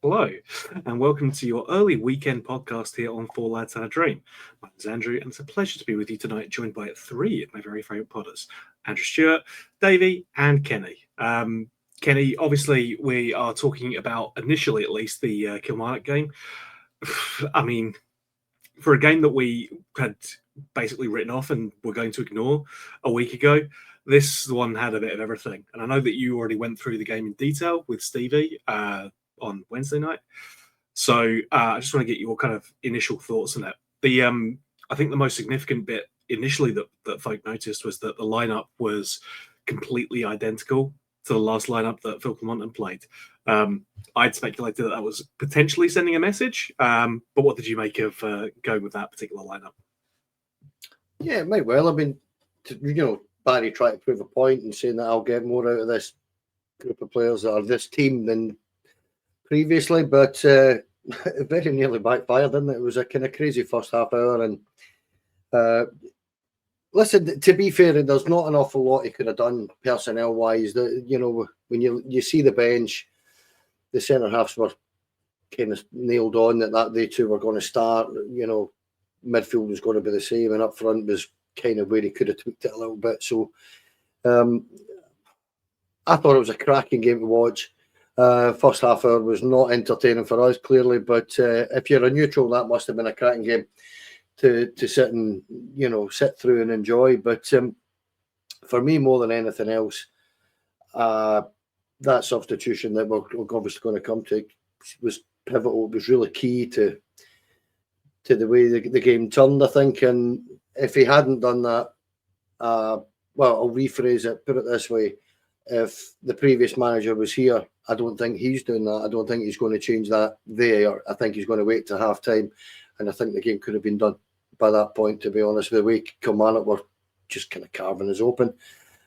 Hello, and welcome to your early weekend podcast here on Four Lads and a Dream. My name's Andrew, and it's a pleasure to be with you tonight, joined by three of my very favourite podders, Andrew Stewart, Davie, and Kenny. Kenny, obviously, we are talking about, initially at least, the Kilmarnock game. I mean, for a game that we had basically written off and were going to ignore a week ago, this one had a bit of everything. And I know that you already went through the game in detail with Stevie on Wednesday night. So I just want to get your kind of initial thoughts on it. I think the most significant bit initially that folk noticed was that the lineup was completely identical to the last lineup that Phil Kilmarnock played. I'd speculated that was potentially sending a message, but what did you make of going with that particular lineup? Yeah, it might well have been, Barry trying to prove a point and saying that I'll get more out of this group of players or this team than previously, but it very nearly backfired, didn't it? It was a kind of crazy first half hour. And listen, to be fair, there's not an awful lot he could have done personnel-wise. When you see the bench, the centre halves were kind of nailed on that they two were going to start. Midfield was going to be the same, and up front was kind of where he could have tweaked it a little bit. So I thought it was a cracking game to watch. First half hour was not entertaining for us, clearly, but if you're a neutral, that must have been a cracking game to sit and sit through and enjoy. But for me, more than anything else, that substitution that we're obviously going to come to was pivotal. It was really key to the way the game turned, I think. And if he hadn't done that, well, I'll rephrase it, put it this way. If the previous manager was here, I don't think he's doing that. I don't think he's going to change that there. I think he's going to wait to half time. And I think the game could have been done by that point, to be honest. The way Kilmarnock were just kind of carving us open.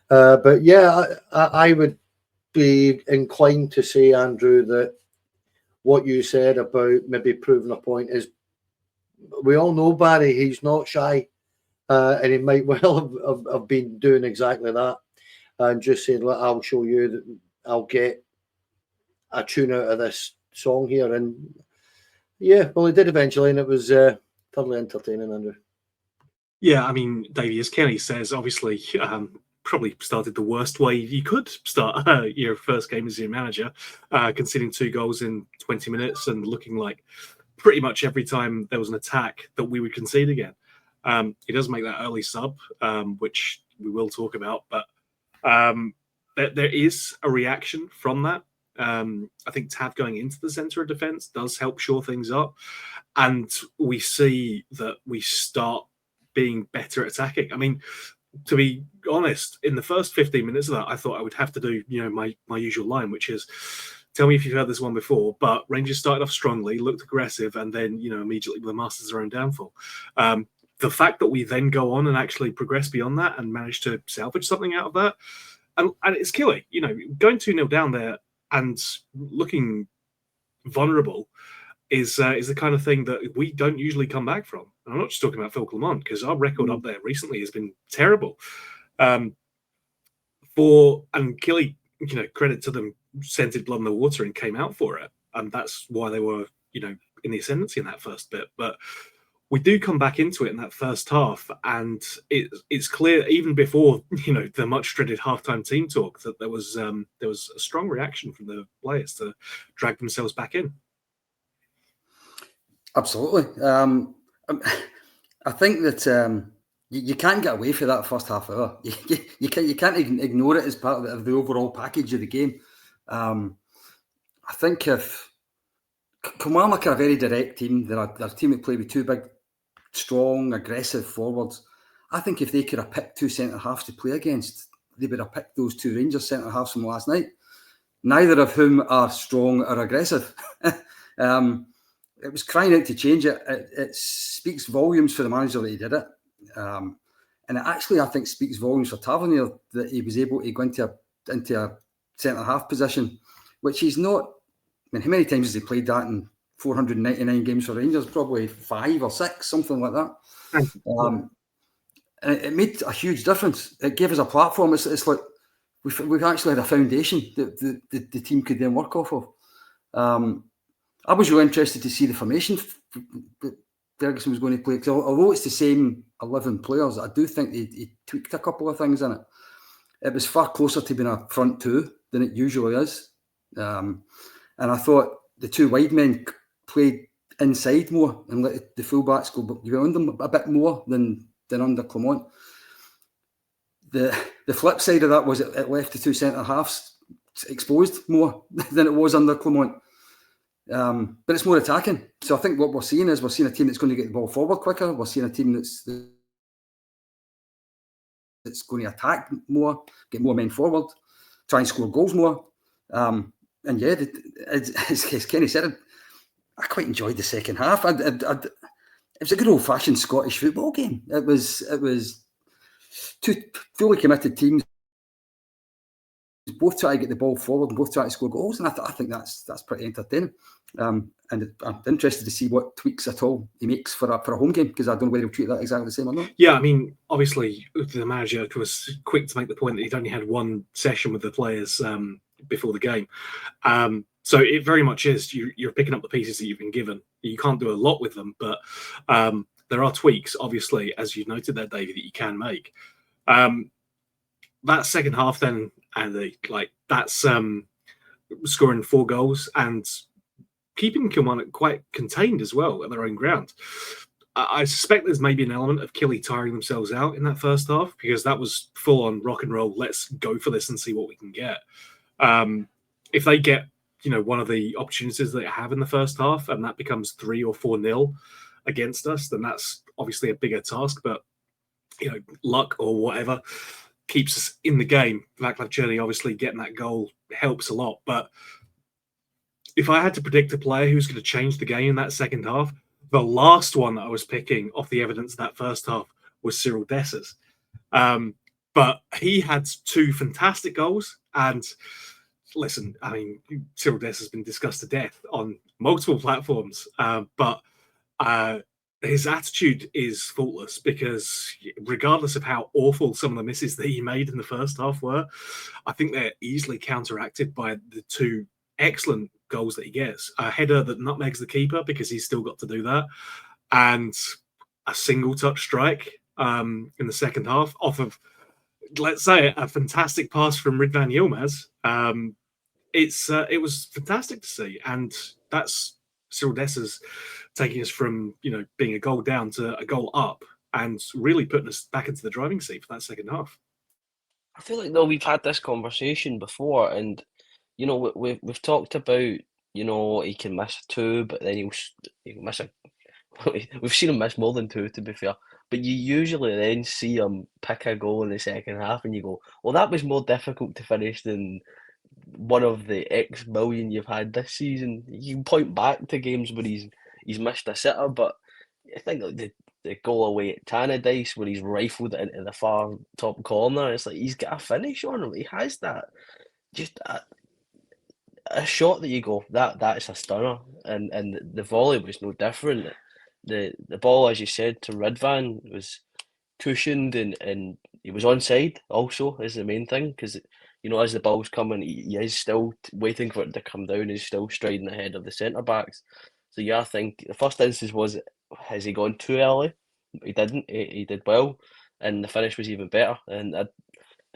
But yeah, I would be inclined to say, Andrew, that what you said about maybe proving a point is, we all know Barry, he's not shy. And he might well have been doing exactly that. And just saying, look, I'll show you that I'll get a tune out of this song here. And yeah, well, he did eventually, and it was thoroughly entertaining, Andrew. Yeah, I mean, Davie, as Kenny says, obviously probably started the worst way you could start your first game as your manager, conceding 2 goals in 20 minutes and looking like pretty much every time there was an attack that we would concede again. He does make that early sub, which we will talk about, but there is a reaction from that. I think Tav going into the centre of defence does help shore things up, and we see that we start being better at attacking. I mean, to be honest, in the first 15 minutes of that, I thought I would have to do my usual line, which is, tell me if you've heard this one before, but Rangers started off strongly, looked aggressive, and then immediately were masters of their own downfall. The fact that we then go on and actually progress beyond that and manage to salvage something out of that, and it's Killie, going 2-0 down there and looking vulnerable is the kind of thing that we don't usually come back from. And I'm not just talking about Phil Kilmarnock, because our record up there recently has been terrible. And Killie, credit to them, scented blood in the water and came out for it, and that's why they were in the ascendancy in that first bit. But we do come back into it in that first half, and it's clear even before the much dreaded halftime team talk that there was a strong reaction from the players to drag themselves back in. Absolutely. I think that you can't get away from that first half hour. You can't ignore it as part of the overall package of the game. I think if Kilmarnock are a very direct team, they're a team that play with 2 big, strong, aggressive forwards. I think if they could have picked 2 centre-halves to play against, they would have picked those 2 Rangers centre-halves from last night, neither of whom are strong or aggressive. It was crying out to change it. It speaks volumes for the manager that he did it. And it actually, I think, speaks volumes for Tavernier that he was able to go into a centre-half position, which he's not. I mean, how many times has he played that in 499 games for Rangers? Probably 5 or 6, something like that. And it made a huge difference. It gave us a platform. It's like we've actually had a foundation that the team could then work off of. I was really interested to see the formation that Ferguson was going to play, because although it's the same 11 players, I do think he tweaked a couple of things in it. It was far closer to being a front two than it usually is. And I thought the two wide men played inside more and let the fullbacks go around them a bit more than under Clement. The flip side of that was it left the two centre halves exposed more than it was under Clement. But it's more attacking. So I think what we're seeing is a team that's going to get the ball forward quicker. We're seeing a team that's going to attack more, get more men forward, try and score goals more. And yeah, as Kenny said, I quite enjoyed the second half. It was a good old-fashioned Scottish football game. It was two fully committed teams, both trying to get the ball forward and both trying to score goals, and I think that's pretty entertaining. And I'm interested to see what tweaks at all he makes for a home game, because I don't know whether he'll treat that exactly the same or not. Yeah, I mean, obviously the manager was quick to make the point that he'd only had one session with the players before the game. So it very much is you're picking up the pieces that you've been given. You can't do a lot with them, but there are tweaks, obviously, as you noted there, Davie, that you can make. That second half then, and that's scoring 4 goals and keeping Kilmarnock quite contained as well at their own ground. I suspect there's maybe an element of Killie tiring themselves out in that first half, because that was full on rock and roll. Let's go for this and see what we can get. If they get, one of the opportunities that they have in the first half, and that becomes 3 or 4-0 against us, then that's obviously a bigger task. But luck or whatever keeps us in the game. Vaclav Černý obviously getting that goal helps a lot. But if I had to predict a player who's going to change the game in that second half, the last one that I was picking off the evidence of that first half was Cyril Dessers. But he had 2 fantastic goals. And listen, I mean, Cyril Dessers has been discussed to death on multiple platforms. But his attitude is faultless, because regardless of how awful some of the misses that he made in the first half were, I think they're easily counteracted by the 2 excellent goals that he gets. A header that nutmegs the keeper, because he's still got to do that, and a single touch strike in the second half off of, let's say, a fantastic pass from Ridvan Yilmaz. It was fantastic to see, and that's Cyril Dessers taking us from being a goal down to a goal up, and really putting us back into the driving seat for that second half. I feel like, though, we've had this conversation before, and we've talked about he can miss 2, but then he'll miss a. We've seen him miss more than 2, to be fair. But you usually then see him pick a goal in the second half, and you go, well, that was more difficult to finish than one of the X million you've had this season. You can point back to games where he's missed a sitter, but I think the goal away at Tannadice, where he's rifled it into the far top corner, it's like he's got a finish on him. He has that. Just a shot that you go, that's a stunner, and the volley was no different. The ball, as you said, to Ridvan was cushioned, and he was onside also, is the main thing, because as the ball's coming, he is still waiting for it to come down. He's still striding ahead of the centre backs. So I think the first instance was, has he gone too early? He didn't. He did well, and the finish was even better. And the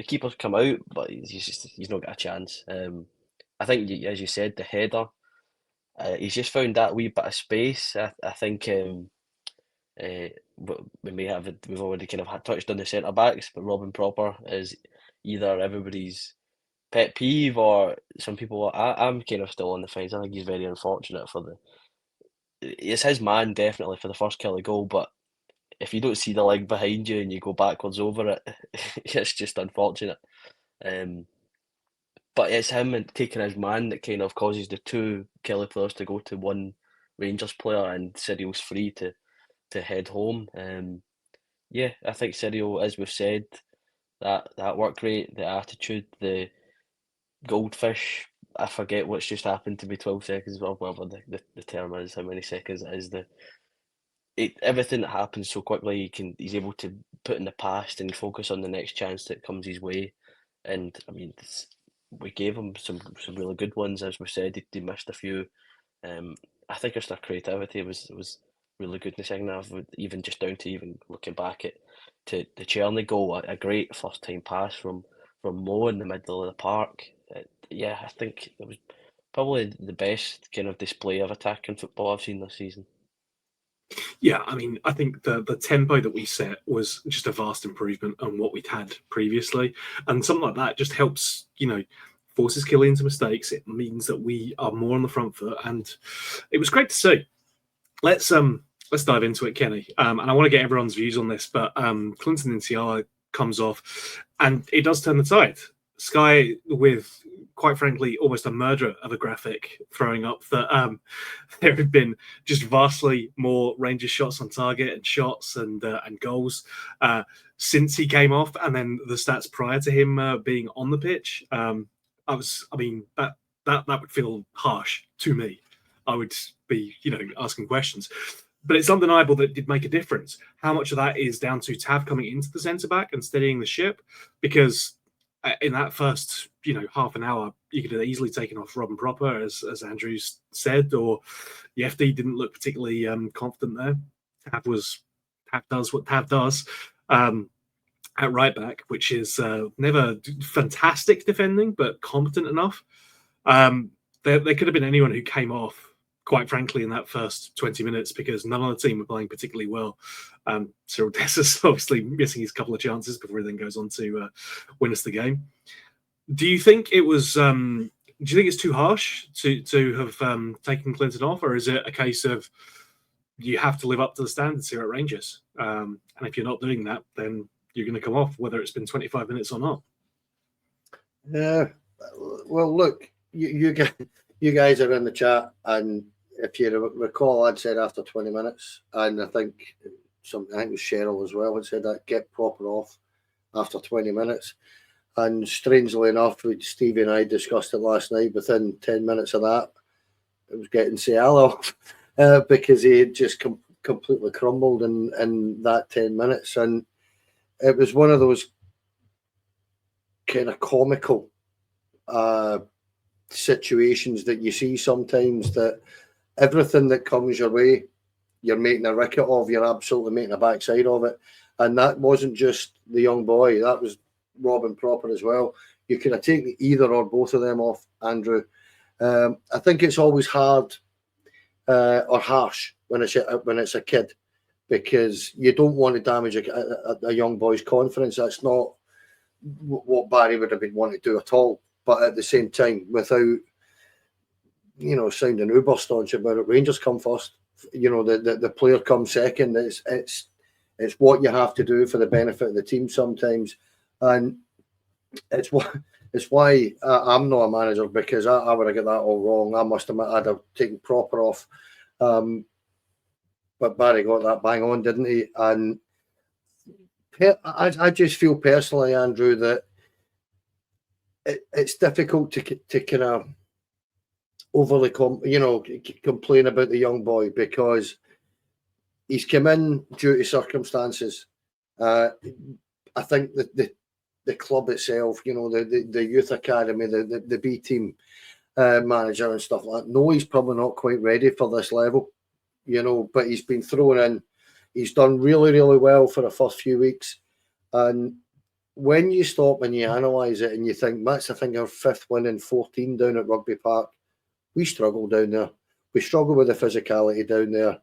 keeper's come out, but he's not got a chance. I think, as you said, the header, he's just found that wee bit of space. I think we've already kind of touched on the centre backs, but Robin Propper is either everybody's pet peeve, or some people. I'm kind of still on the fence. I think he's very unfortunate it's his man, definitely, for the first Killie goal, but if you don't see the leg behind you and you go backwards over it, it's just unfortunate. But it's him and taking his man that kind of causes the 2 Killie players to go to 1 Rangers player, and Cyril's free to head home. I think Cyril, as we've said, that work rate, the attitude, the goldfish, I forget what's just happened to be 12 seconds, or whatever the term is, how many seconds it is. Everything that happens so quickly, he's able to put in the past and focus on the next chance that comes his way. And I mean, we gave him some really good ones, as we said. He missed a few. I I think just their creativity was really good in the second half. Even just down to even looking back at to the Cherney goal, a great first time pass from Mo in the middle of the park. Yeah, I think it was probably the best kind of display of attacking football I've seen this season. Yeah, I mean, I think the tempo that we set was just a vast improvement on what we'd had previously, and something like that just helps, forces Killie into mistakes. It means that we are more on the front foot, and it was great to see. Let's dive into it, Kenny, and I want to get everyone's views on this. But Clinton Intiala comes off, and it does turn the tide. Sky with, quite frankly, almost a murder of a graphic throwing up that there had been just vastly more Rangers shots on target and shots and goals since he came off, and then the stats prior to him being on the pitch. That would feel harsh to me. I would be, asking questions. But it's undeniable that it did make a difference. How much of that is down to Tav coming into the centre back and steadying the ship? Because in that first, half an hour, you could have easily taken off Robin Proper, as Andrews said, or the FD didn't look particularly confident there. Tav does what Tav does at right back, which is never fantastic defending, but competent enough. There could have been anyone who came off, quite frankly, in that first 20 minutes, because none of the team were playing particularly well. Cyril Dessers obviously missing his couple of chances before he then goes on to win us the game. Do you think it was? Do you think it's too harsh to have taken Clinton off, or is it a case of you have to live up to the standards here at Rangers? And if you're not doing that, then you're going to come off, whether it's been 25 minutes or not. Yeah. Well, look, you guys are in the chat, and if you recall, I'd said after 20 minutes, and I think it was Cheryl as well had said that, get Proper off after 20 minutes. And strangely enough, Stevie and I discussed it last night. Within 10 minutes of that, it was getting Cial off because he had just completely crumbled in that 10 minutes. And it was one of those kind of comical situations that you see sometimes, that everything that comes your way, you're making a ricket of, you're absolutely making a backside of it. And that wasn't just the young boy, that was Robin Proper as well. You could have taken either or both of them off, Andrew. I think it's always hard or harsh when it's a kid, because you don't want to damage a young boy's confidence. That's not what Barry would have been wanting to do at all. But at the same time, without sounding uber staunch about it, Rangers come first. The player comes second. It's what you have to do for the benefit of the team sometimes, and it's why I'm not a manager, because I would have got that all wrong. I must admit I'd have taken Proper off, but Barry got that bang on, didn't he? And I just feel personally, Andrew, that it's difficult to kind of overly complain about the young boy, because he's come in due to circumstances. I think that the club itself, the youth academy, the B team manager and stuff like that, no, he's probably not quite ready for this level, but he's been thrown in. He's done really, really well for the first few weeks. And when you stop and you analyse it and you think, that's, I think, our 5th win in 14 down at Rugby Park. We struggle down there. We struggle with the physicality down there.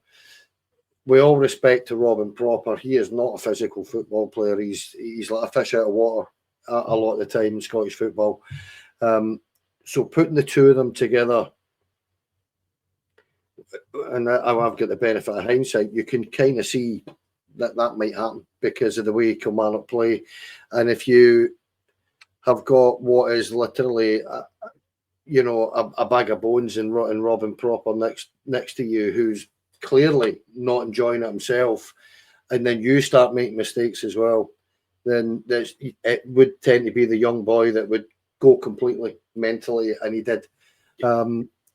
With all respect to Robin Proper, he is not a physical football player. He's like a fish out of water a lot of the time in Scottish football. So putting the two of them together, and I've got the benefit of hindsight, you can kind of see that might happen because of the way Kilmarnock play. And if you have got what is literally a bag of bones in Robin Proper next to you, who's clearly not enjoying it himself, and then you start making mistakes as well, then it would tend to be the young boy that would go completely mentally, and he did.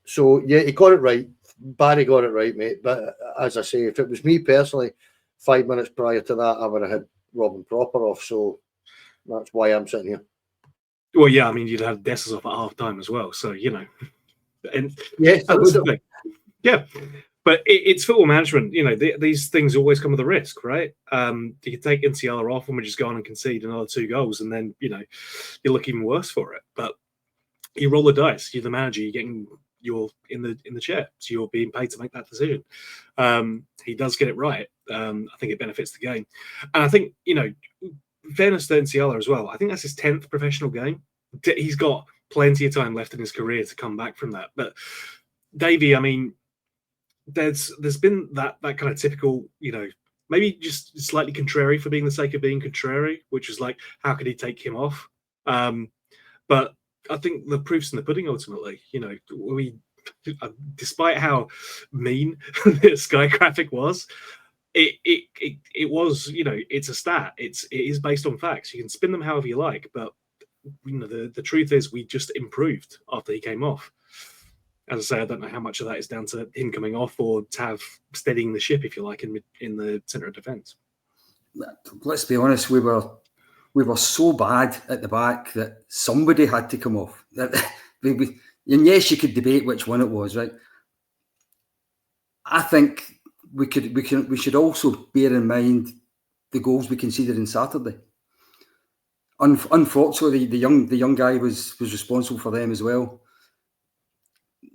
So yeah, he got it right. Barry got it right, mate. But as I say, if it was me personally, 5 minutes prior to that, I would have had Robin Proper off. So that's why I'm sitting here. Well, yeah, I mean, you'd have Dessers off at half time as well. So, and yes, that's the thing. Yeah, but it's football management. You know, these things always come with a risk, right? You can take Insiala off and we just go on and concede another 2 goals, and then you look even worse for it. But you roll the dice. You're the manager. You're in the chair, so you're being paid to make that decision. He does get it right. I think it benefits the game, and I think fairness to Insiala as well. I think that's his 10th professional game. He's got plenty of time left in his career to come back from that. But Davie, I mean, there's been that kind of typical, maybe just slightly contrary for being the sake of being contrary, which is like, how could he take him off? But I think the proof's in the pudding ultimately. Despite how mean the Sky graphic was, it was, it's a stat. It is based on facts. You can spin them however you like, but the truth is we just improved after he came off. As I say, I don't know how much of that is down to him coming off or Tav steadying the ship, if you like, in the centre of defence. Let's be honest, we were so bad at the back that somebody had to come off. And yes, you could debate which one it was, right? I think we should also bear in mind the goals we conceded on Saturday. Unfortunately, the young guy was responsible for them as well.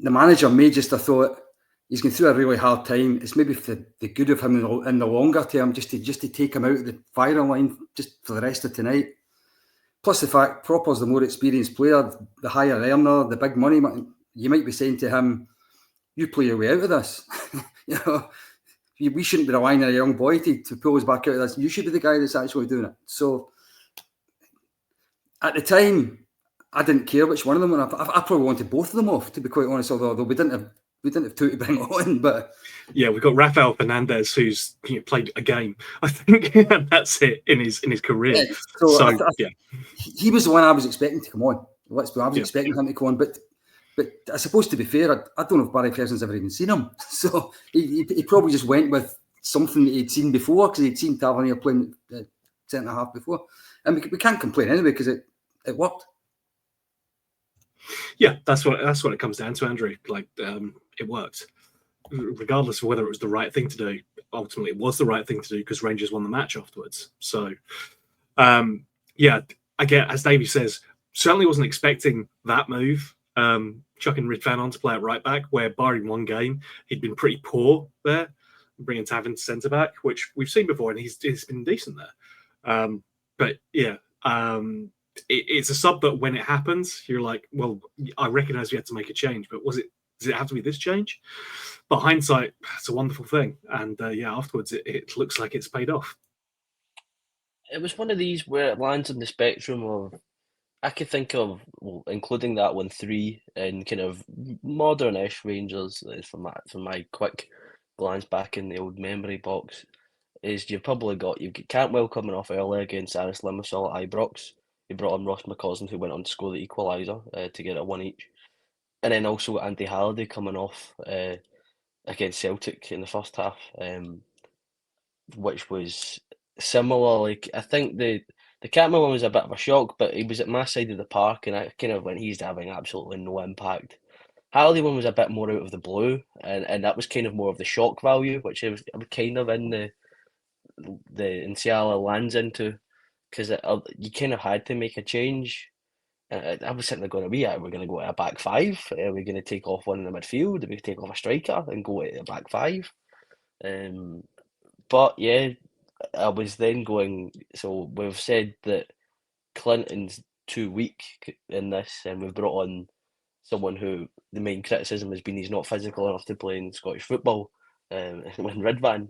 The manager may just have thought he's going through a really hard time. It's maybe for the good of him in the longer term, just to take him out of the firing line just for the rest of tonight. Plus the fact Proper's the more experienced player, the higher earner, the big money. You might be saying to him, "You play your way out of this." We shouldn't be relying on a young boy to pull us back out of this. You should be the guy that's actually doing it. So at the time, I didn't care which one of them. I probably wanted both of them off, to be quite honest. Although we didn't have two to bring on. But yeah, we've got Rafael Fernandez, who's played a game. I think that's it in his career. Yeah, so he was the one I was expecting to come on. I was expecting him to come on, but I suppose, to be fair, I don't know if Barry Ferguson's ever even seen him. So he probably just went with something that he'd seen before, because he'd seen Tavernier playing centre half before, and we can't complain anyway because it worked. Yeah, that's what it comes down to, Andrew. Like, it worked, regardless of whether it was the right thing to do. Ultimately, it was the right thing to do because Rangers won the match afterwards. So, yeah, I get, as Davie says, certainly wasn't expecting that move. Chucking Ridvan on to play at right back, where barring one game, he'd been pretty poor there. Bringing Tav into centre back, which we've seen before, and he's been decent there. But yeah. It's a sub that when it happens, you're like, well, I recognise we had to make a change, but does it have to be this change? But hindsight, it's a wonderful thing. And afterwards, it looks like it's paid off. It was one of these where it lands on the spectrum of, I could think of, including that 1-3 and kind of modern-ish Rangers, from my quick glance back in the old memory box, is you've got Cantwell coming off early against Aris Limassol at Ibrox. He brought on Ross McCausland, who went on to score the equaliser to get it 1 each. And then also Andy Halliday coming off against Celtic in the first half, which was similar. Like, I think the Cantwell one was a bit of a shock, but he was at my side of the park, and I kind of went, he's having absolutely no impact. Halliday one was a bit more out of the blue, and that was kind of more of the shock value, which I was kind of in the Insiala lands into, because you kind of had to make a change. I was sitting there going, we're going to go to a back five? Are we going to take off one in the midfield? Are we going to take off a striker and go to a back five? But yeah, I was then going, so we've said that Clinton's too weak in this, and we've brought on someone who the main criticism has been he's not physical enough to play in Scottish football, when Ridvan.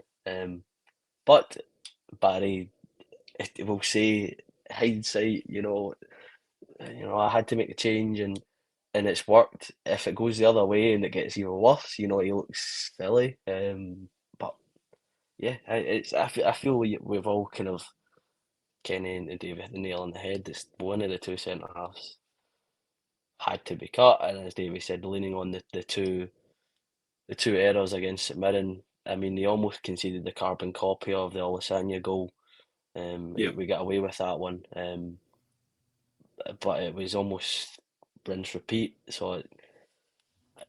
But Barry will say, hindsight, I had to make a change, and it's worked. If it goes the other way and it gets even worse, he looks silly. But yeah, I feel we've all kind of, Kenny and Davie hit the nail on the head. It's one of the two centre halves had to be cut, and as Davie said, leaning on the two errors against St Mirren. I mean, they almost conceded the carbon copy of the Olasanya goal. We got away with that one, but it was almost rinse repeat. So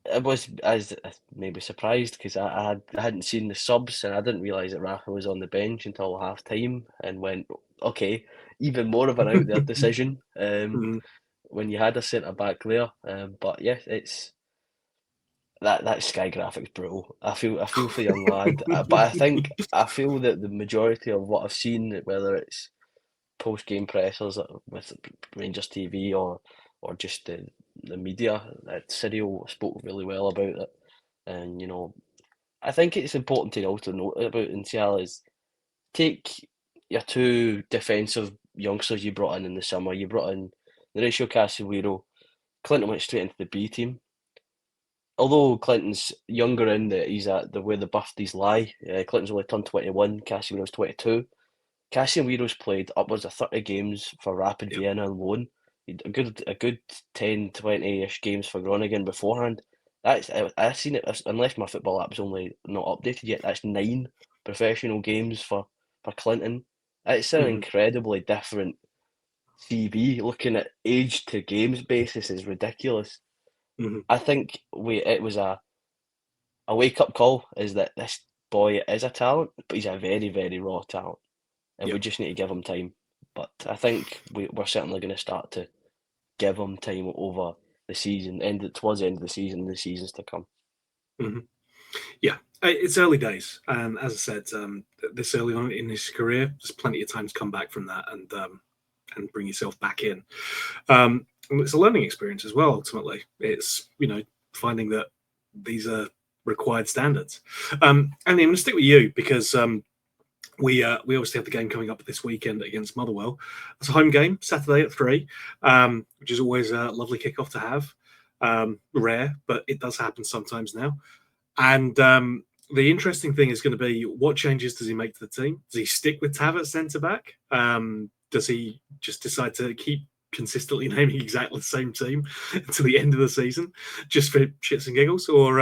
It was as maybe surprised because I hadn't seen the subs and I didn't realise that Rafa was on the bench until half time and went, okay, even more of an out there decision Mhm. when you had a centre back there. But yeah, it's that Sky graphic's brutal. I feel for young lad, but I feel that the majority of what I've seen, whether it's post game pressers with Rangers TV or just the media, that Cyril spoke really well about it. And I think it's important to also note about NCL is take your two defensive youngsters you brought in the summer. You brought in Mauricio Casemiro. Clinton went straight into the B team. Although Clinton's younger in that he's at where the birthdays lie. Clinton's only turned 21. Casemiro's 22. Casemiro's played upwards of 30 games for Rapid Yep. Vienna on loan. He'd a good 10, 20-ish games for Groningen beforehand. I've seen it, unless my football app's only not updated yet, that's 9 professional games for Clinton. It's an Mhm. incredibly different CV. Looking at age to games basis is ridiculous. Mhm. I think it was a wake up call is that this boy is a talent, but he's a very, very raw talent. And we Yep. just need to give him time. But I think we're certainly going to start to give him time over the season, towards the end of the season and the seasons to come. Mhm. Yeah, it's early days, and as I said, this early on in his career, there's plenty of time to come back from that and bring yourself back in. And it's a learning experience as well. Ultimately, it's finding that these are required standards. And I'm going to stick with you because we obviously have the game coming up this weekend against Motherwell. It's a home game, Saturday at 3, which is always a lovely kickoff to have. Rare, but it does happen sometimes now. And the interesting thing is going to be what changes does he make to the team? Does he stick with Tav at centre back? Does he just decide to keep consistently naming exactly the same team until the end of the season, just for shits and giggles? Or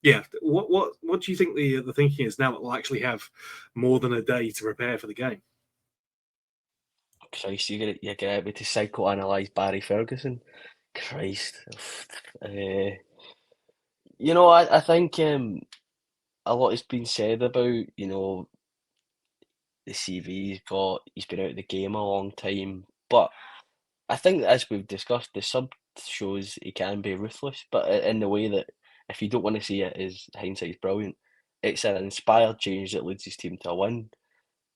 yeah, what do you think the thinking is now that we'll actually have more than a day to prepare for the game? Christ, you get out me to psychoanalyze Barry Ferguson. Christ. I think a lot has been said about, the CV he's got. He's been out of the game a long time. But I think that as we've discussed, the sub shows he can be ruthless, but in the way that if you don't want to see it as hindsight's brilliant, it's an inspired change that leads his team to a win.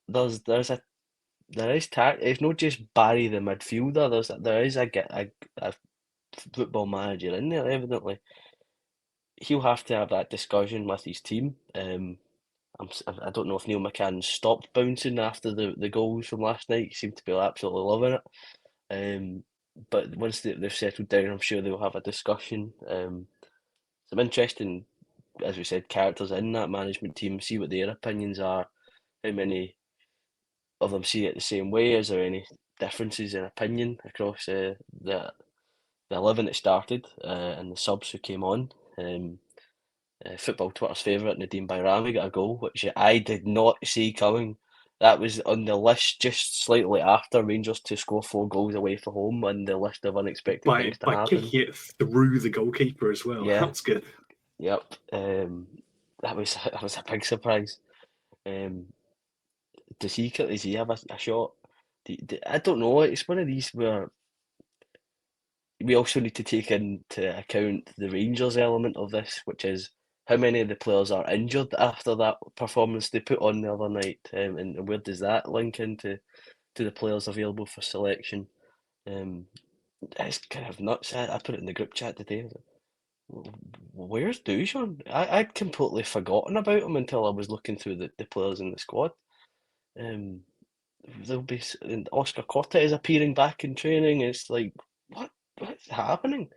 There is tact. It's not just Barry the midfielder. There is a football manager in there. Evidently, he'll have to have that discussion with his team. I don't know if Neil McCann stopped bouncing after the goals from last night. He seemed to be absolutely loving it. But once they've settled down, I'm sure they'll have a discussion. Some interesting, as we said, characters in that management team. See what their opinions are. How many of them see it the same way? Is there any differences in opinion across the 11 that started and the subs who came on? Football Twitter's favourite, Nadeem Bayrami, got a goal, which I did not see coming. That was on the list just slightly after Rangers to score 4 goals away from home on the list of unexpected By things to by happen. kicking it through the goalkeeper as well. Yeah, That's good. yep. That was a big surprise. Um, does he have a shot? I don't know. It's one of these where we also need to take into account the Rangers element of this, which is how many of the players are injured after that performance they put on the other night, and where does that link into the players available for selection? Um, it's kind of nuts. I put it in the group chat today. Where's Dujon? I'd completely forgotten about him until I was looking through the players in the squad. Um, there'll be and Oscar Cortez appearing back in training. It's like what's happening?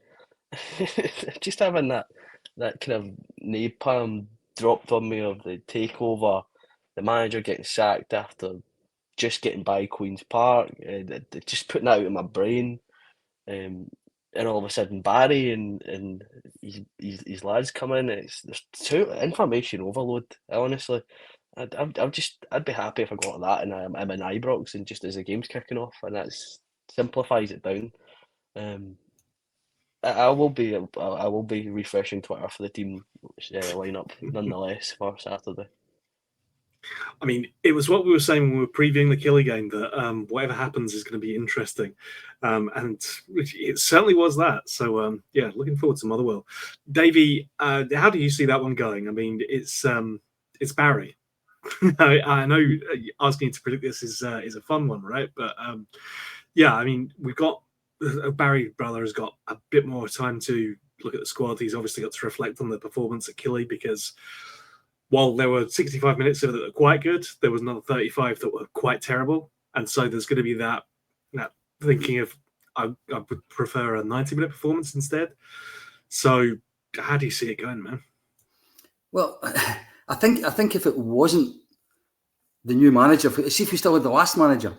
Just having that kind of napalm dropped on me of the takeover, the manager getting sacked after just getting by Queen's Park, just putting that out of my brain, and all of a sudden Barry and his lads come in. There's too information overload. Honestly, I'd be happy if I got that and I'm in Ibrox and just as the game's kicking off and that simplifies it down. Um, I will be refreshing Twitter for the team lineup nonetheless for Saturday. I mean, it was what we were saying when we were previewing the Killie game that whatever happens is going to be interesting, and it certainly was that. So yeah, looking forward to Motherwell. Davie, how do you see that one going? I mean, it's Barry. I know asking you to predict this is a fun one, right? But yeah, I mean, we've got Barry brother has got a bit more time to look at the squad. He's obviously got to reflect on the performance at Killie because while there were 65 minutes of it that were quite good, there was another 35 that were quite terrible. And so there's going to be that thinking of I would prefer a 90-minute performance instead. So how do you see it going, man? Well, I think if it wasn't the new manager, see if we still had the last manager,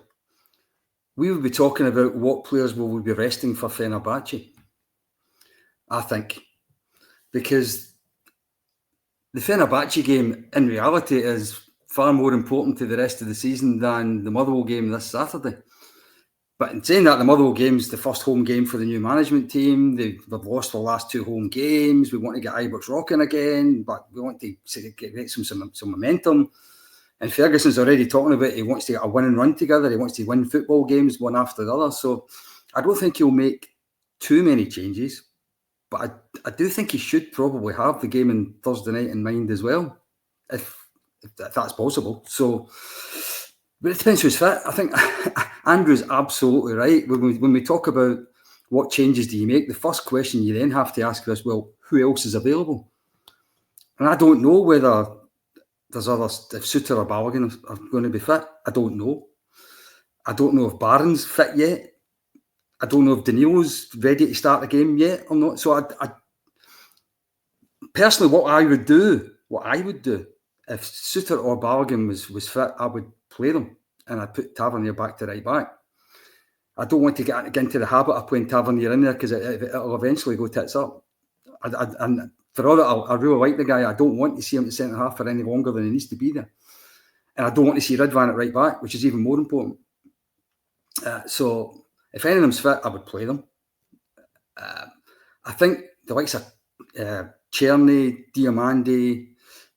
we would be talking about what players will we be resting for Fenerbahce. I think, because the Fenerbahce game in reality is far more important to the rest of the season than the Motherwell game this Saturday. But in saying that, the Motherwell game is the first home game for the new management team. They've lost their last 2 home games. We want to get Ibrox rocking again, but we want to get some momentum. And Ferguson's already talking about he wants to get a winning run together. He wants to win football games one after the other. So I don't think he'll make too many changes. But I do think he should probably have the game on Thursday night in mind as well, if that's possible. So, but it depends who's fit. I think Andrew's absolutely right. When we talk about what changes do you make, the first question you then have to ask is, well, who else is available? And I don't know whether there's others, if Suter or Balogun are going to be fit. I don't know. I don't know if Barron's fit yet. I don't know if Danilo's ready to start the game yet or not. So I personally, what I would do, if Suter or Balogun was fit, I would play them and I'd put Tavernier back to right back. I don't want to get into the habit of playing Tavernier in there because it'll eventually go tits up. And for all that, I really like the guy. I don't want to see him at centre half for any longer than he needs to be there. And I don't want to see Ridvan at right back, which is even more important. So if any of them's fit, I would play them. I think the likes of Cherny, Diamande,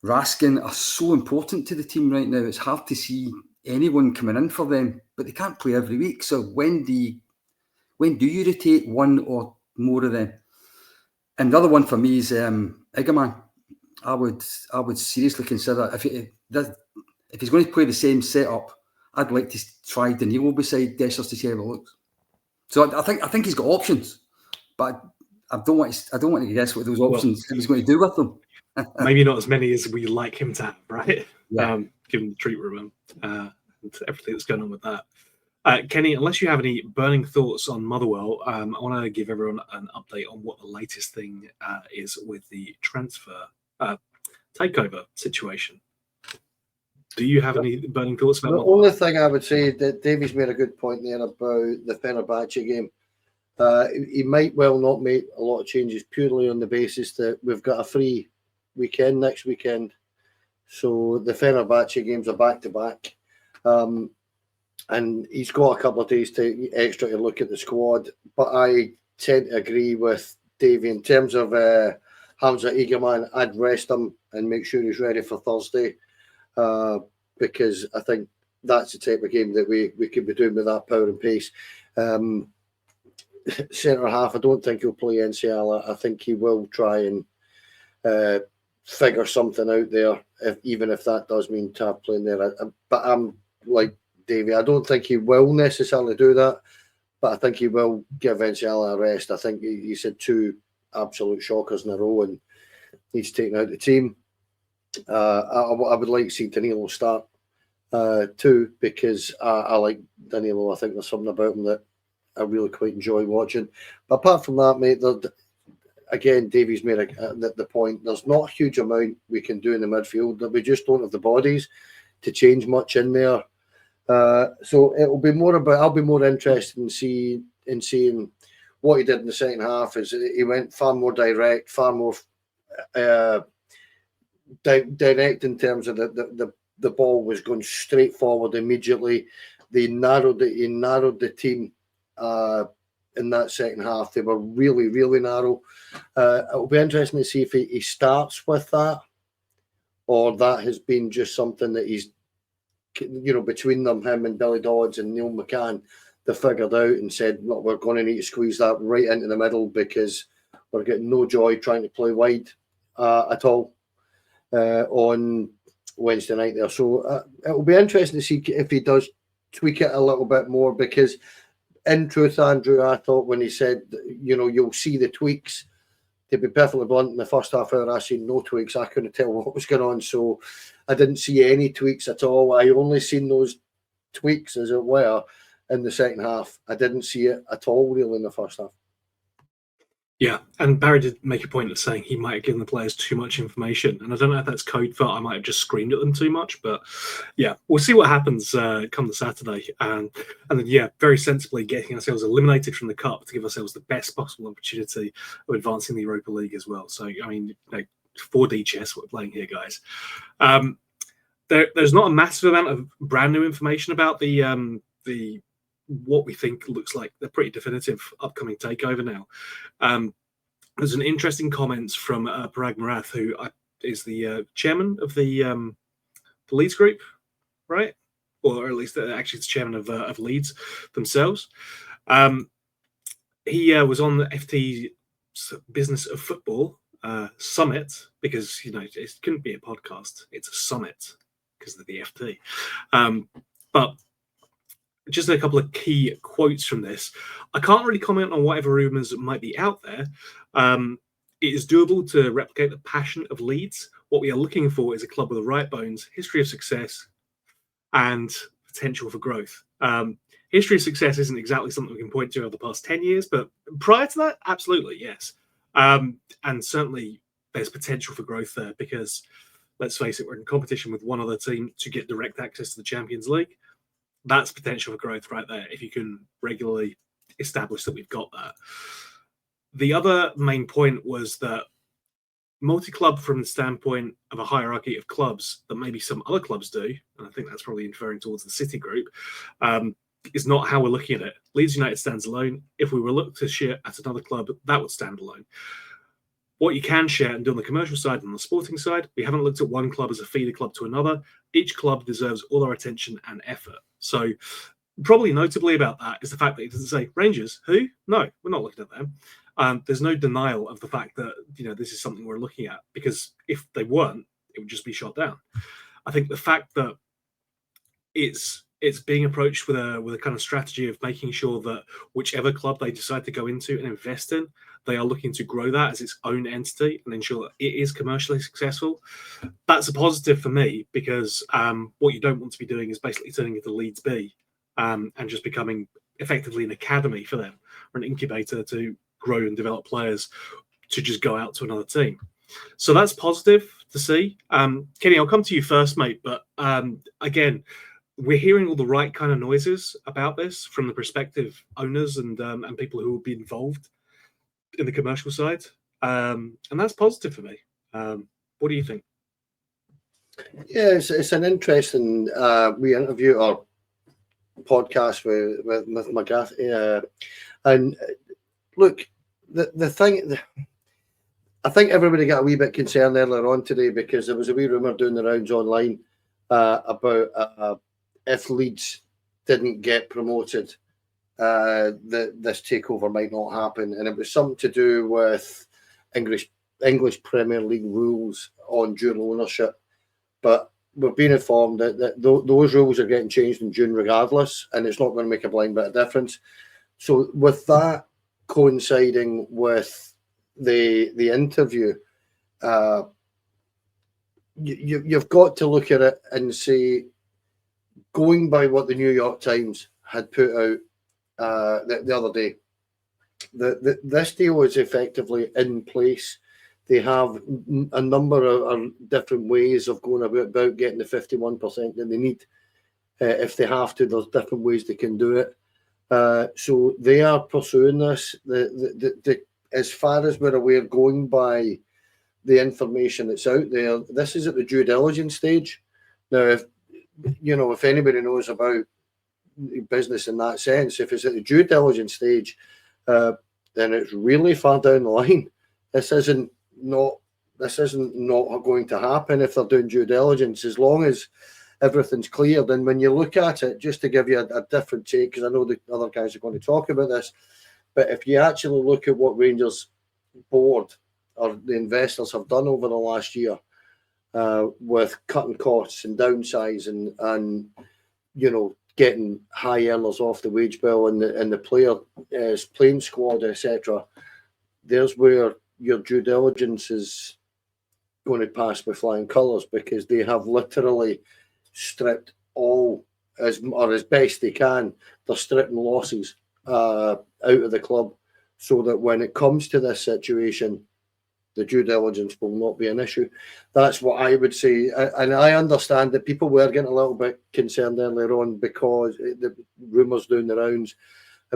Raskin are so important to the team right now. It's hard to see anyone coming in for them, but they can't play every week. So when do you rotate one or more of them? And the other one for me is Igaman. I would seriously consider if he's going to play the same setup, I'd like to try Danilo beside Dessers to see how it looks. So I think he's got options, but I don't want to guess what those options he's going to do with them. Maybe not as many as we like him to have, right? Yeah. Given the treat room and everything that's going on with that. Kenny, unless you have any burning thoughts on Motherwell, I want to give everyone an update on what the latest thing is with the transfer takeover situation. Do you have any burning thoughts about Motherwell? The only thing I would say that Davie's made a good point there about the Fenerbahce game. He might well not make a lot of changes purely on the basis that we've got a free weekend next weekend. So the Fenerbahce games are back-to-back. And he's got a couple of days extra to look at the squad. But I tend to agree with Davie in terms of Hamza Egerman. I'd rest him and make sure he's ready for Thursday. Because I think that's the type of game that we could be doing with that power and pace. Centre half, I don't think he'll play Enciala. I think he will try and figure something out there, even if that does mean Tav playing there. But I'm like Davie, I don't think he will necessarily do that, but I think he will give Enciala a rest. I think he's had 2 absolute shockers in a row and he's taken out the team. I would like to see Danilo start too, because I like Danilo. I think there's something about him that I really quite enjoy watching. But apart from that, mate, again, Davie's made the point. There's not a huge amount we can do in the midfield. That we just don't have the bodies to change much in there. So it'll be more about. I'll be more interested in seeing what he did in the second half. Is he went far more direct, far more direct in terms of the ball was going straight forward immediately. He narrowed the team in that second half. They were really, really narrow. It'll be interesting to see if he starts with that, or that has been just something that he's, between them, him and Billy Dodds and Neil McCann, they figured out and said, look, we're going to need to squeeze that right into the middle because we're getting no joy trying to play wide at all on Wednesday night there. So it'll be interesting to see if he does tweak it a little bit more, because in truth, Andrew, I thought when he said, you'll see the tweaks, to be perfectly blunt, in the first half hour, I seen no tweaks. I couldn't tell what was going on. So I didn't see any tweaks at all. I only seen those tweaks, as it were, in the second half. I didn't see it at all, really, in the first half. Yeah, and Barry did make a point of saying he might have given the players too much information, and I don't know if that's code for I might have just screamed at them too much, but yeah, we'll see what happens come the Saturday, and then very sensibly getting ourselves eliminated from the cup to give ourselves the best possible opportunity of advancing the Europa League as well. So I mean, 4D chess we're playing here, guys. There's not a massive amount of brand new information about the what we think looks like the pretty definitive upcoming takeover now. There's an interesting comments from Parag Marath, who is the chairman of the Leeds group, right? Or at least actually it's chairman of Leeds themselves. He was on the FT Business of Football summit, because it couldn't be a podcast, it's a summit because of the FT. But just a couple of key quotes from this. I can't really comment on whatever rumours might be out there. It is doable to replicate the passion of Leeds. What we are looking for is a club with the right bones, history of success, and potential for growth. History of success isn't exactly something we can point to over the past 10 years, but prior to that, absolutely, yes. And certainly there's potential for growth there, because let's face it, we're in competition with one other team to get direct access to the Champions League. That's potential for growth right there, if you can regularly establish that we've got that. The other main point was that multi-club, from the standpoint of a hierarchy of clubs that maybe some other clubs do, and I think that's probably inferring towards the City group, is not how we're looking at it. Leeds United stands alone. If we were looked to share at another club, that would stand alone. What you can share and do on the commercial side and on the sporting side, we haven't looked at one club as a feeder club to another. Each club deserves all our attention and effort. So probably notably about that is the fact that it doesn't say Rangers. Who? No, we're not looking at them. There's no denial of the fact that this is something we're looking at, because if they weren't, it would just be shot down. I think the fact that it's being approached with a kind of strategy of making sure that whichever club they decide to go into and invest in, they are looking to grow that as its own entity and ensure that it is commercially successful. That's a positive for me, because what you don't want to be doing is basically turning into Leeds B and just becoming effectively an academy for them, or an incubator to grow and develop players to just go out to another team. So that's positive to see. Kenny, I'll come to you first, mate. But again, we're hearing all the right kind of noises about this from the prospective owners and people who will be involved in the commercial side, and that's positive for me. What do you think? Yeah, it's an interesting we interview or podcast with McGrath, and look, the thing. I think everybody got a wee bit concerned earlier on today, because there was a wee rumour doing the rounds online about if Leeds didn't get promoted, this takeover might not happen, and it was something to do with English Premier League rules on dual ownership. But we've been informed that those rules are getting changed in June regardless, and it's not going to make a blind bit of difference. So with that coinciding with the interview, you've got to look at it and say, going by what the New York Times had put out the other day, this deal is effectively in place. They have a number of different ways of going about getting the 51% that they need. If they have to, there's different ways they can do it. So they are pursuing this. As far as we're aware, going by the information that's out there, this is at the due diligence stage. Now, if anybody knows about business in that sense, if it's at the due diligence stage, then it's really far down the line. This isn't not going to happen if they're doing due diligence, as long as everything's cleared. And when you look at it, just to give you a different take, because I know the other guys are going to talk about this, but if you actually look at what Rangers board or the investors have done over the last year, with cutting costs and downsizing and getting high earners off the wage bill and the player playing squad, etc., there's where your due diligence is going to pass with flying colours, because they have literally stripped all, as best they can, they're stripping losses out of the club, so that when it comes to this situation, the due diligence will not be an issue. That's what I would say. And I understand that people were getting a little bit concerned earlier on because the rumours doing the rounds.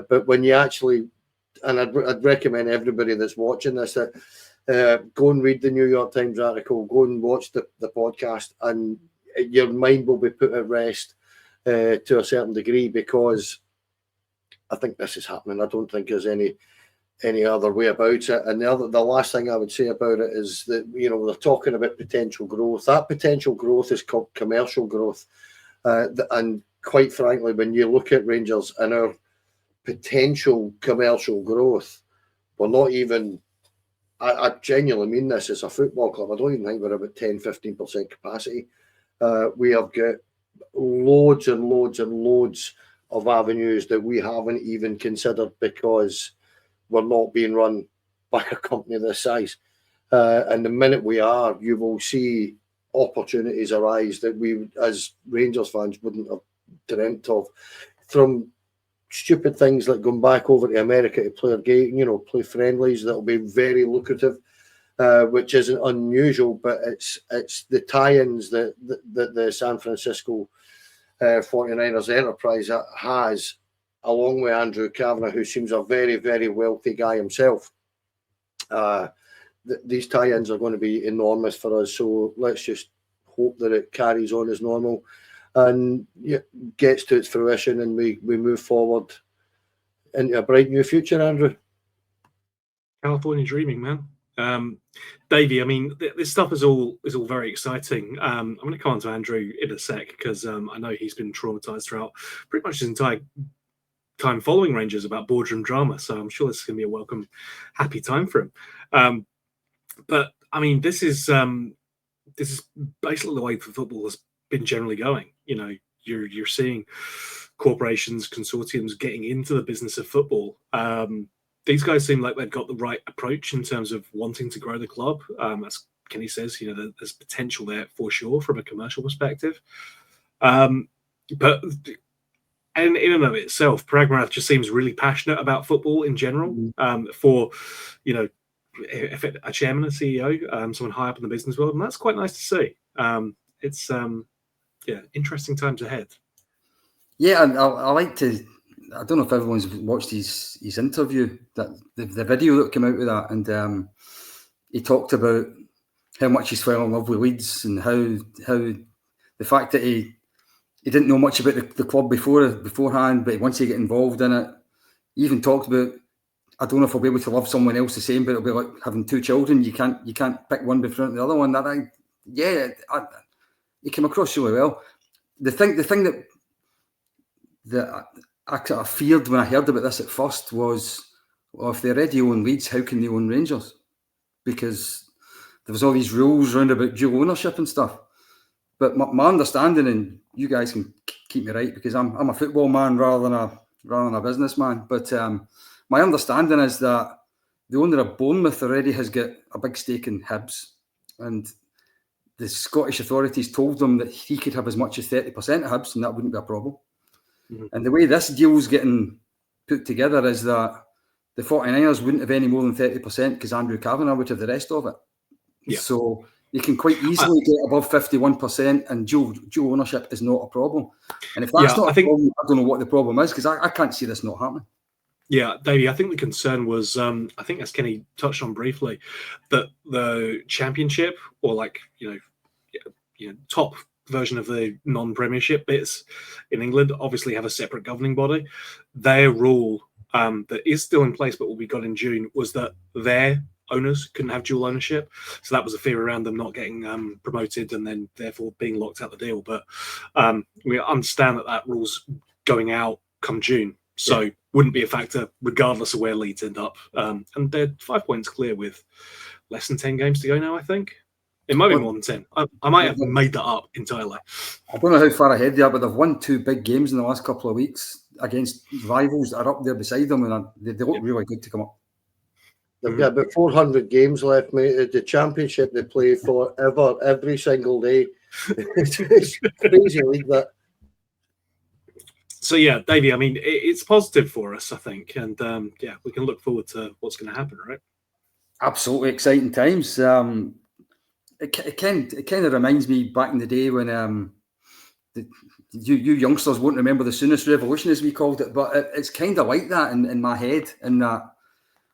But when you actually, and I'd recommend everybody that's watching this that go and read the New York Times article, go and watch the podcast, and your mind will be put at rest to a certain degree, because I think this is happening. I don't think there's any other way about it. And the last thing I would say about it is that, they're talking about potential growth. That potential growth is called commercial growth. And quite frankly, when you look at Rangers and our potential commercial growth, we're not even, I genuinely mean this, as a football club, I don't even think we're about 10-15% capacity. We have got loads and loads and loads of avenues that we haven't even considered, because we're not being run by a company this size. And the minute we are, you will see opportunities arise that we, as Rangers fans, wouldn't have dreamt of. From stupid things like going back over to America to play a game, play friendlies, that'll be very lucrative, which isn't unusual, but it's the tie-ins that the San Francisco 49ers enterprise has, along with Andrew Kavanagh, who seems a very, very wealthy guy himself. These tie-ins are going to be enormous for us, so let's just hope that it carries on as normal and gets to its fruition, and we move forward into a bright new future, Andrew. California dreaming, man. Davie, I mean, this stuff is all very exciting. I'm going to come on to Andrew in a sec, because I know he's been traumatized throughout pretty much his entire time following Rangers about boardroom drama, so I'm sure this is going to be a welcome, happy time for him. But I mean, this is basically the way the football has been generally going. You're seeing corporations, consortiums getting into the business of football. These guys seem like they've got the right approach in terms of wanting to grow the club. As Kenny says, there's potential there for sure from a commercial perspective. But and in and of itself, Pragmarath just seems really passionate about football in general. For if a chairman, a CEO, someone high up in the business world, and that's quite nice to see. It's interesting times ahead. Yeah, and I like to. I don't know if everyone's watched his interview, that the video that came out with that, and he talked about how much he's fell in love with Leeds, and how the fact that he didn't know much about the club beforehand, but once he get involved in it, he even talked about, I don't know if I'll be able to love someone else the same, but it'll be like having two children. You can't pick one before the other one. He came across really well. The thing that I kind of feared when I heard about this at first was, well, if they already own Leeds, how can they own Rangers? Because there was all these rules around about dual ownership and stuff. But my understanding, and you guys can keep me right, because I'm a football man rather than a businessman. But my understanding is that the owner of Bournemouth already has got a big stake in Hibs, and the Scottish authorities told them that he could have as much as 30% of Hibs, and that wouldn't be a problem. Mm-hmm. And the way this deal's getting put together is that the 49ers wouldn't have any more than 30% because Andrew Kavanagh would have the rest of it. Yeah. So you can quite easily get above 51%, and dual ownership is not a problem. And if that's not a problem, I don't know what the problem is, because I can't see this not happening. Yeah, Davey, I think the concern was, I think as Kenny touched on briefly, that the championship, or top version of the non-premiership bits in England, obviously have a separate governing body. Their rule that is still in place, but what we got in June was that their owners couldn't have dual ownership. So that was a fear around them not getting promoted and then therefore being locked out the deal. But we understand that rule's going out come June. So wouldn't be a factor regardless of where Leeds end up. And they're 5 points clear with less than 10 games to go now, I think. It might be more than 10. I might have made that up entirely. I don't know how far ahead they are, but they've won 2 big games in the last couple of weeks against rivals that are up there beside them, and they look really good to come up. They've got about 400 games left, mate. The championship they play forever, every single day. It's crazy league that. So yeah, Davie, I mean, it's positive for us, I think, and we can look forward to what's going to happen, right? Absolutely exciting times. It kind of reminds me back in the day when you youngsters won't remember the Soonest Revolution, as we called it, but it's kind of like that in my head, in that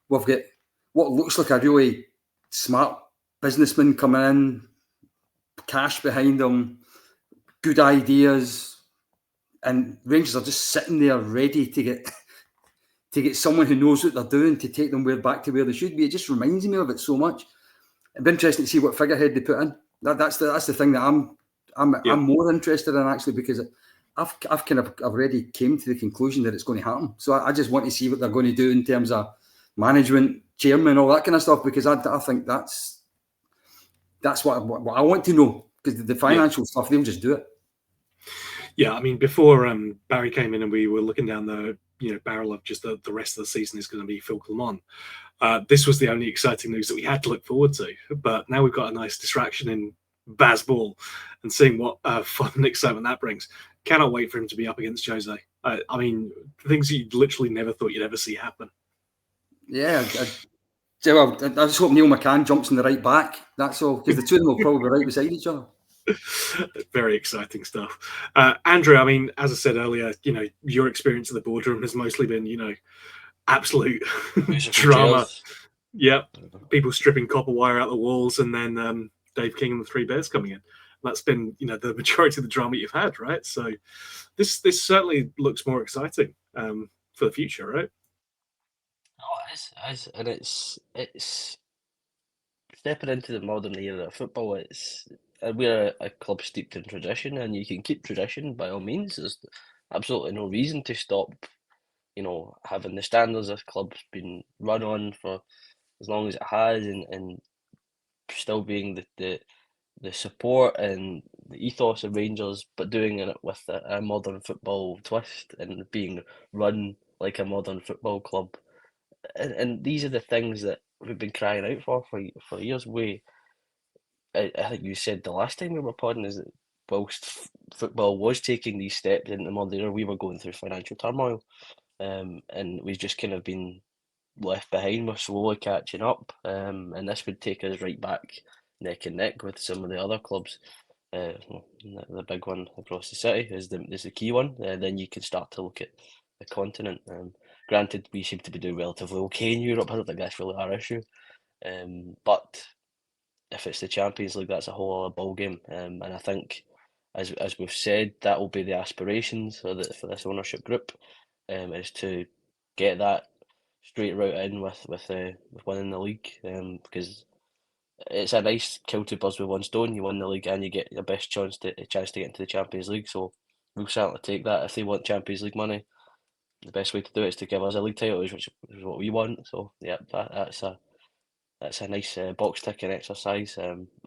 we've got what looks like a really smart businessman coming in, cash behind them, good ideas, and Rangers are just sitting there ready to get someone who knows what they're doing to take them back to where they should be. It just reminds me of it so much. It'd be interesting to see what figurehead they put in. That's the thing that I'm more interested in, actually, because I've kind of already came to the conclusion that it's going to happen. So I just want to see what they're going to do in terms of management, chairman, all that kind of stuff, because I think that's what I want to know, because the financial stuff, they'll just do it. Yeah, I mean, before Barry came in and we were looking down the barrel of just the rest of the season is going to be Phil Kilmarnock. This was the only exciting news that we had to look forward to. But now we've got a nice distraction in Bazball and seeing what fun and excitement that brings. Cannot wait for him to be up against Jose. I mean, things you literally never thought you'd ever see happen. Yeah, I just hope Neil McCann jumps in the right back. That's all, because the two of them will probably be right beside each other. Very exciting stuff. Andrew, I mean, as I said earlier, your experience in the boardroom has mostly been, absolute drama. Yep. People stripping copper wire out the walls, and then Dave King and the Three Bears coming in. That's been, the majority of the drama you've had, right? So this certainly looks more exciting for the future, right? Oh, it is, and it's stepping into the modern era of football. We're a club steeped in tradition, and you can keep tradition by all means. There's absolutely no reason to stop, having the standards this club's been run on for as long as it has, and still being the support and the ethos of Rangers, but doing it with a modern football twist and being run like a modern football club. And these are the things that we've been crying out for years. I think you said the last time we were podding is that whilst football was taking these steps into modern era, we were going through financial turmoil, and we've just kind of been left behind. We're slowly catching up, and this would take us right back neck and neck with some of the other clubs. The big one across the city is the key one. Then you can start to look at the continent. Granted, we seem to be doing relatively okay in Europe. I don't think that's really our issue. But if it's the Champions League, that's a whole other ball game. And I think, as we've said, that will be the aspirations for this ownership group, is to get that straight route in with winning the league. Because it's a nice kill two birds with one stone. You win the league and you get your best chance to get into the Champions League. So we'll certainly take that. If they want Champions League money, the best way to do it is to give us a league title, which is what we want. So yeah, that's a nice box ticking exercise.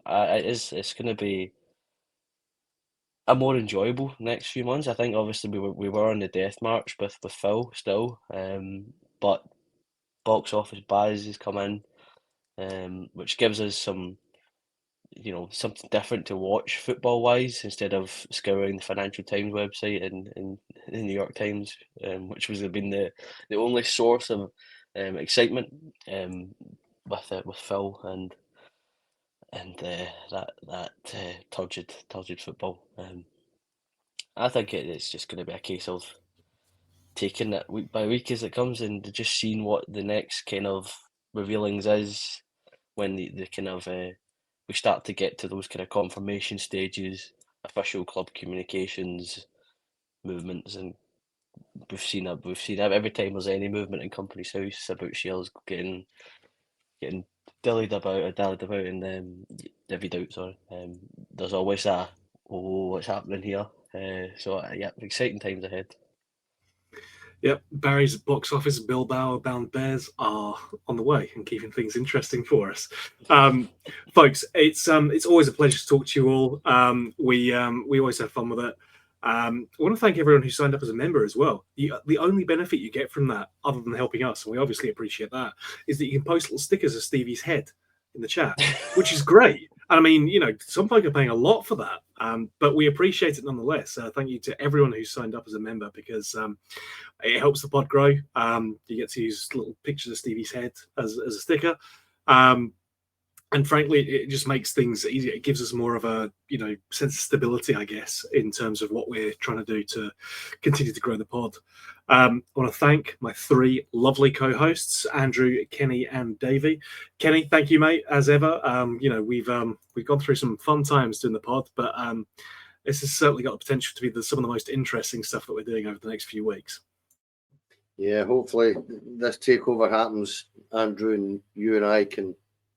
It's going to be a more enjoyable next few months. I think obviously we were on the death march with Phil still, but box office Baz has come in, which gives us some, something different to watch football wise, instead of scouring the Financial Times website and the New York Times, which was been the only source of excitement with Phil and that turgid football. I think it's just going to be a case of taking it week by week as it comes, and just seeing what the next kind of revealings is when the kind of we start to get to those kind of confirmation stages, official club communications, movements, and we've seen every time there's any movement in Company's House about Shields getting dallied about, and divvied out. Sorry, there's always what's happening here. So yeah, exciting times ahead. Yep, Barry's box office Bilbao bound Bears are on the way and keeping things interesting for us. Folks, it's always a pleasure to talk to you all. We always have fun with it. I want to thank everyone who signed up as a member as well. The only benefit you get from that, other than helping us, and we obviously appreciate that, is that you can post little stickers of Stevie's head in the chat, which is great. I mean, some folk are paying a lot for that, but we appreciate it nonetheless. Thank you to everyone who signed up as a member, because it helps the pod grow. You get to use little pictures of Stevie's head as a sticker. And frankly, it just makes things easier. It gives us more of a sense of stability, I guess, in terms of what we're trying to do to continue to grow the pod. I want to thank my 3 lovely co-hosts, Andrew, Kenny, and Davie. Kenny, thank you, mate, as ever. We've gone through some fun times doing the pod, but this has certainly got the potential to be some of the most interesting stuff that we're doing over the next few weeks. Yeah, hopefully this takeover happens, Andrew, and you and I can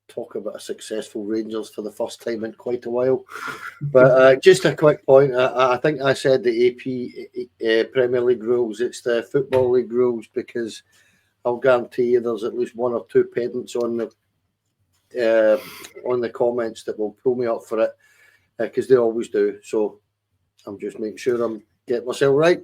talk about a successful Rangers for the first time in quite a while. But just a quick point, I think I said the AP Premier League rules, it's the Football League rules, because I'll guarantee you there's at least 1 or 2 pedants on the comments that will pull me up for it, because they always do. So I'm just making sure I'm getting myself right.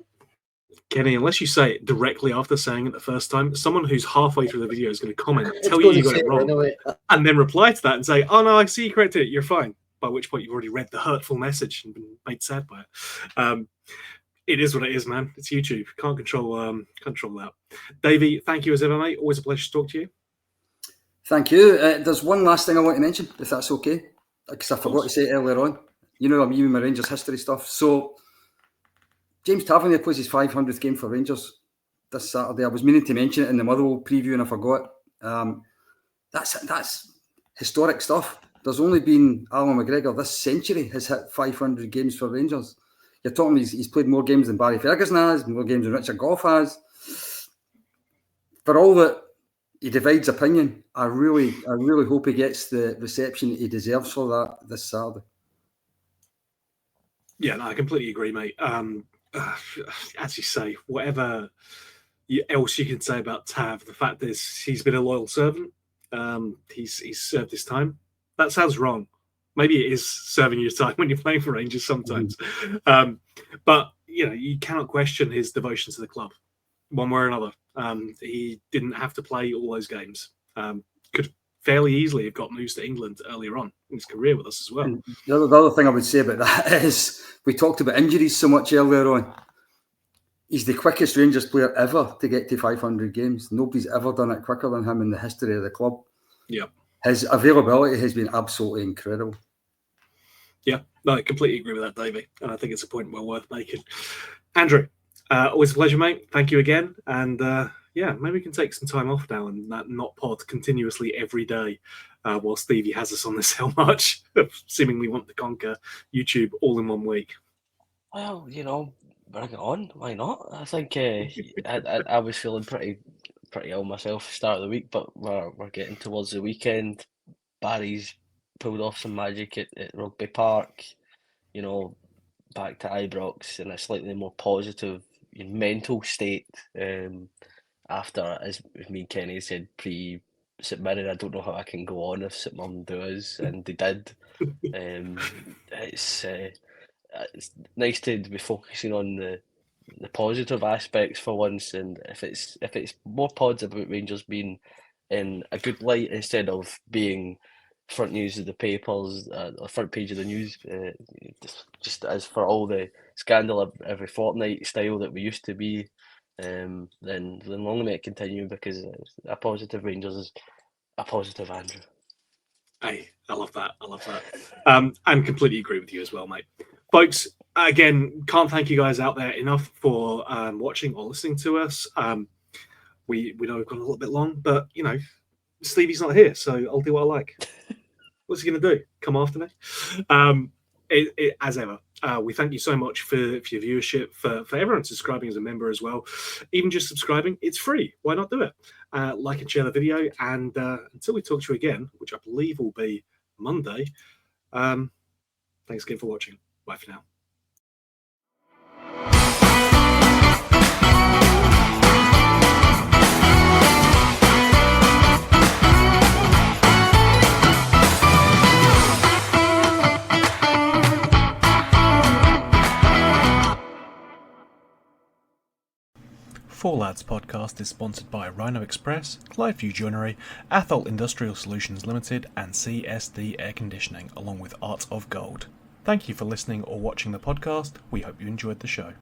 Kenny, unless you say it directly after saying it the first time, someone who's halfway through the video is going to comment, tell you got it wrong, anyway, and then reply to that and say, "Oh no, I see you corrected it. You're fine." By which point you've already read the hurtful message and been made sad by it. It is what it is, man. It's YouTube. Can't control that. Davie, thank you as ever, mate. Always a pleasure to talk to you. Thank you. There's one last thing I want to mention, if that's okay, because I forgot to say it earlier on. I'm using my Rangers history stuff. So James Tavernier plays his 500th game for Rangers this Saturday. I was meaning to mention it in the Motherwell preview and I forgot. That's historic stuff. There's only been Alan McGregor this century has hit 500 games for Rangers. You're talking he's played more games than Barry Ferguson has, more games than Richard Gough has. For all that he divides opinion, I really hope he gets the reception he deserves for that this Saturday. Yeah, no, I completely agree, mate. As you say, whatever else you can say about Tav, the fact is he's been a loyal servant. He's served his time. That sounds wrong. Maybe it is serving your time when you're playing for Rangers sometimes. But you cannot question his devotion to the club, one way or another. He didn't have to play all those games. Could fairly easily have got moves to England earlier on in his career with us as well. And the other thing I would say about that is we talked about injuries so much earlier on. He's the quickest Rangers player ever to get to 500 games. Nobody's ever done it quicker than him in the history of the club. Yeah. His availability has been absolutely incredible. Yeah, no, I completely agree with that, Davie. And I think it's a point well worth making. Andrew, always a pleasure, mate. Thank you again. And maybe we can take some time off now and not pod continuously every day while Stevie has us on this how much seemingly want to conquer YouTube all in one week. Well, bring it on. Why not? I think I was feeling pretty ill myself start of the week, but we're getting towards the weekend. Barry's pulled off some magic at Rugby Park. Back to Ibrox in a slightly more positive mental state. After, as me and Kenny said pre-St Mirren, I don't know how I can go on if St Mirren does, and they did. It's nice to be focusing on the positive aspects for once, and if it's more pods about Rangers being in a good light instead of being front news of the papers, or front page of the news, just as for all the scandal every fortnight style that we used to be, then long may it continue, because a positive Rangers is a positive Andrew. Hey, I love that. And completely agree with you as well, mate. Folks, again, can't thank you guys out there enough for watching or listening to us. We know we've gone a little bit long, but Stevie's not here, so I'll do what I like. What's he going to do? Come after me? As ever, We thank you so much for your viewership, for everyone subscribing as a member as well. Even just subscribing, it's free. Why not do it? Like and share the video. And until we talk to you again, which I believe will be Monday, thanks again for watching. Bye for now. Four Lads podcast is sponsored by Rhino Express, Clydeview Joinery, Athol Industrial Solutions Limited, and CSD Air Conditioning, along with Art of Gold. Thank you for listening or watching the podcast. We hope you enjoyed the show.